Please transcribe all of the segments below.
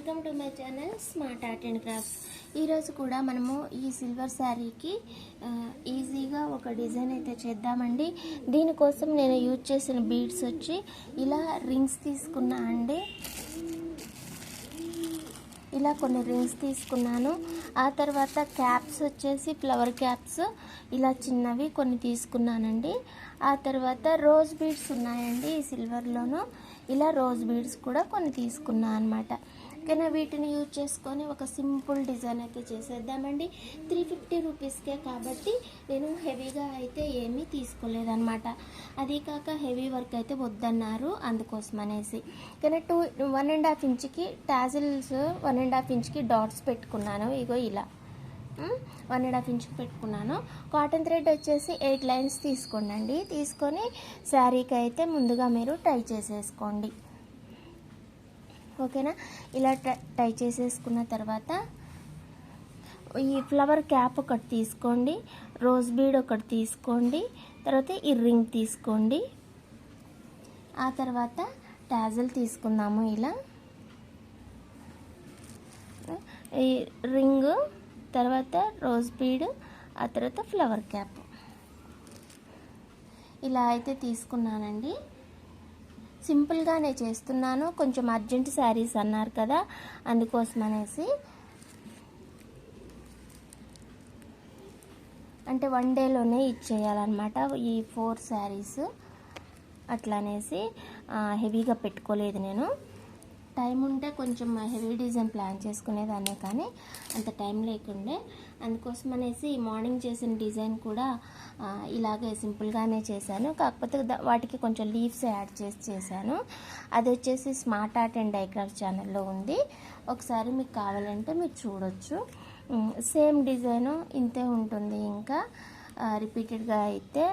Welcome to my channel smart art and crafts. ఈరోజు కూడా మనము ఈ సిల్వర్ శారీకి ఈజీగా ఒక డిజైన్ అయితే చేద్దామండి. దీనికోసం నేను యూజ్ చేసిన బీడ్స్ వచ్చి ఇలా రింగ్స్ తీసుకున్నా అండి. ఇలా కొన్ని రింగ్స్ తీసుకున్నాను. ఆ తర్వాత క్యాప్స్ వచ్చేసి ఫ్లవర్ క్యాప్స్ ఇలా చిన్నవి కొన్ని తీసుకున్నానండి. ఆ తర్వాత రోజ్ బీడ్స్ ఉన్నాయండి ఈ సిల్వర్లోను. ఇలా రోజ్ బీడ్స్ కూడా కొన్ని తీసుకున్నాను అనమాట. కానీ వీటిని యూజ్ చేసుకొని ఒక సింపుల్ డిజైన్ అయితే చేసేద్దామండి. 350 రూపీస్కే కాబట్టి నేను హెవీగా అయితే ఏమీ తీసుకోలేదన్నమాట. అది కాక హెవీ వర్క్ అయితే వద్దన్నారు, అందుకోసం అనేసి. కానీ 1.5 ఇంచ్కి టాజిల్స్ 1.5 ఇంచ్కి డాట్స్ పెట్టుకున్నాను. ఇగో ఇలా 1.5 ఇంచ్కి పెట్టుకున్నాను. కాటన్ థ్రెడ్ వచ్చేసి 8 లైన్స్ తీసుకోండి. తీసుకొని శారీకి అయితే ముందుగా మీరు టై చేసేసుకోండి. ఓకేనా? ఇలా టై చేసేసుకున్న తర్వాత ఈ ఫ్లవర్ క్యాప్ ఒకటి తీసుకోండి, రోజ్ బీడ్ ఒకటి తీసుకోండి, తర్వాత ఈ రింగ్ తీసుకోండి. ఆ తర్వాత టాజిల్ తీసుకుందాము. ఇలా ఈ రింగ్, తర్వాత రోజ్ బీడ్, ఆ తర్వాత ఫ్లవర్ క్యాప్ ఇలా అయితే తీసుకున్నానండి. సింపుల్గానే చేస్తున్నాను. కొంచెం అర్జెంట్ శారీస్ అన్నారు కదా, అందుకోసం అనేసి. అంటే 1 డేలోనే ఇచ్చేయాలన్నమాట ఈ 4 శారీస్. అట్లనేసి హెవీగా పెట్టుకోలేదు నేను. టైం ఉంటే కొంచెం హెవీ డిజైన్ ప్లాన్ చేసుకునేదాన్నే, కానీ అంత టైం లేకుండే. అందుకోసం అనేసి మార్నింగ్ చేసిన డిజైన్ కూడా ఇలాగే సింపుల్గానే చేశాను. కాకపోతే వాటికి కొంచెం లీవ్స్ యాడ్ చేశాను. అది వచ్చేసి స్మార్ట్ ఆర్ట్ అండ్ డైక్రాఫ్ట్ ఛానల్లో ఉంది. ఒకసారి మీకు కావాలంటే మీరు చూడొచ్చు. సేమ్ డిజైను ఇంతే ఉంటుంది. ఇంకా రిపీటెడ్గా అయితే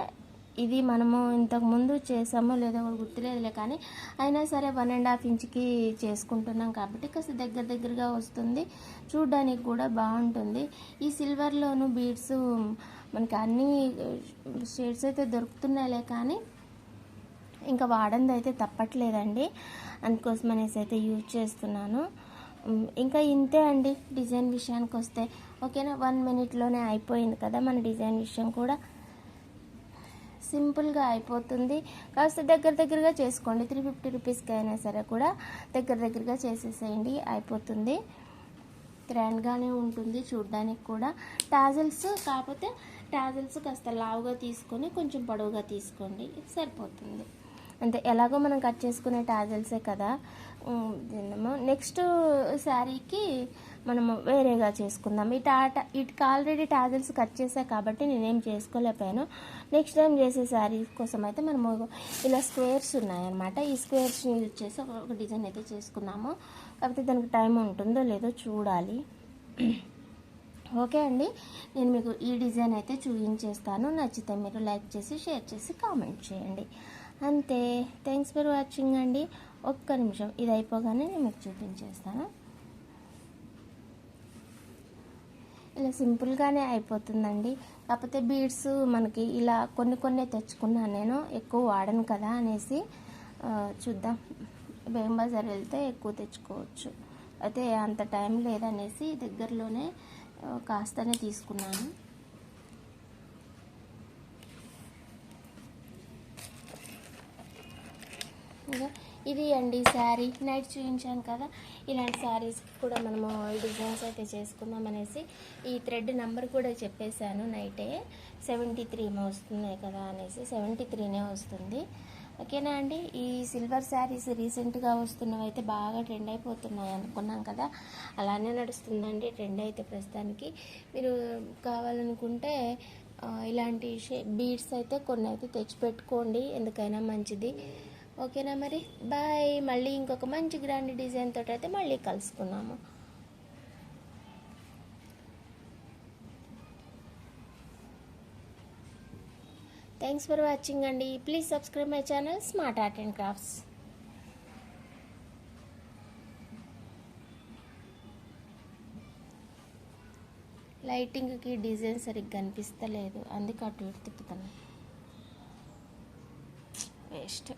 ఇది మనము ఇంతకుముందు చేసామో లేదో కూడా గుర్తులేదులే, కానీ అయినా సరే 1.5 ఇంచ్కి చేసుకుంటున్నాం కాబట్టి కాస్త దగ్గరగా వస్తుంది. చూడడానికి కూడా బాగుంటుంది. ఈ సిల్వర్లోను బీడ్స్ మనకి అన్ని షేడ్స్ అయితే దొరుకుతున్నాయిలే, కానీ ఇంకా వాడంది అయితే తప్పట్లేదండి. అందుకోసం అనేసి అయితే యూజ్ చేస్తున్నాను. ఇంకా ఇంతే అండి డిజైన్ విషయానికి వస్తే. ఓకేనా? 1 మినిట్లోనే అయిపోయింది కదా మన డిజైన్ విషయం కూడా. సింపుల్గా అయిపోతుంది. కాస్త దగ్గరగా చేసుకోండి. 350 రూపీస్కి అయినా సరే కూడా దగ్గరగా చేసేసేయండి, అయిపోతుంది. గ్రాండ్గానే ఉంటుంది చూడడానికి కూడా. టాజిల్స్ కాకపోతే టాజిల్స్ కాస్త లావుగా తీసుకొని కొంచెం పొడవుగా తీసుకోండి, సరిపోతుంది. అంతే. ఎలాగో మనం కట్ చేసుకునే టాజిల్సే కదా. నెక్స్ట్ శారీకి మనము వేరేగా చేసుకుందాం. వీటికి ఆల్రెడీ టాజిల్స్ కట్ చేసా కాబట్టి నేనేం చేసుకోలేకపోయాను. నెక్స్ట్ టైం చేసే శారీ కోసం అయితే మనము ఇలా స్క్వేర్స్ ఉన్నాయన్నమాట. ఈ స్క్వేర్స్ని యూజ్ చేసి ఒక డిజైన్ అయితే చేసుకున్నాము. కాకపోతే దానికి టైం ఉంటుందో లేదో చూడాలి. ఓకే అండి, నేను మీకు ఈ డిజైన్ అయితే చూపించేస్తాను. నచ్చితే మీరు లైక్ చేసి, షేర్ చేసి, కామెంట్ చేయండి. అంతే. థ్యాంక్స్ ఫర్ వాచింగ్ అండి. ఒక్క నిమిషం, ఇది అయిపోగానే నేను మీకు చూపించేస్తాను. ఇలా సింపుల్గానే అయిపోతుందండి. కాకపోతే బీడ్స్ మనకి ఇలా కొన్ని తెచ్చుకున్నాను నేను, ఎక్కువ వాడను కదా అనేసి. చూద్దాం, బేగం బజార్ వెళ్తే ఎక్కువ తెచ్చుకోవచ్చు. అయితే అంత టైం లేదనేసి దగ్గరలోనే కాస్తనే తీసుకున్నాను. ఇది అండి శారీ. నైట్ చూపించాను కదా, ఇలాంటి శారీస్కి కూడా మనము డిజైన్స్ అయితే చేసుకుందాం అనేసి ఈ థ్రెడ్ నెంబర్ కూడా చెప్పేశాను నైటే. 73 వస్తున్నాయి కదా అనేసి. 73నే వస్తుంది. ఓకేనా అండి? ఈ సిల్వర్ శారీస్ రీసెంట్గా వస్తున్నవి అయితే బాగా ట్రెండ్ అయిపోతున్నాయి అనుకున్నాం కదా, అలానే నడుస్తుందండి ట్రెండ్ అయితే ప్రస్తుతానికి. మీరు కావాలనుకుంటే ఇలాంటి బీడ్స్ అయితే కొన్ని అయితే తెచ్చిపెట్టుకోండి, ఎందుకైనా మంచిది. ఓకేనా? మరి బాయ్. మళ్ళీ ఇంకొక మంచి గ్రాండ్ డిజైన్ తోటి అయితే మళ్ళీ కలుసుకున్నాము. థ్యాంక్స్ ఫర్ వాచింగ్ అండి. Please subscribe my channel smart art and crafts. లైటింగ్కి డిజైన్ సరిగ్గా కనిపిస్తలేదు, అందుకే అటు ఇటు తిప్పుతాను. వేస్ట్.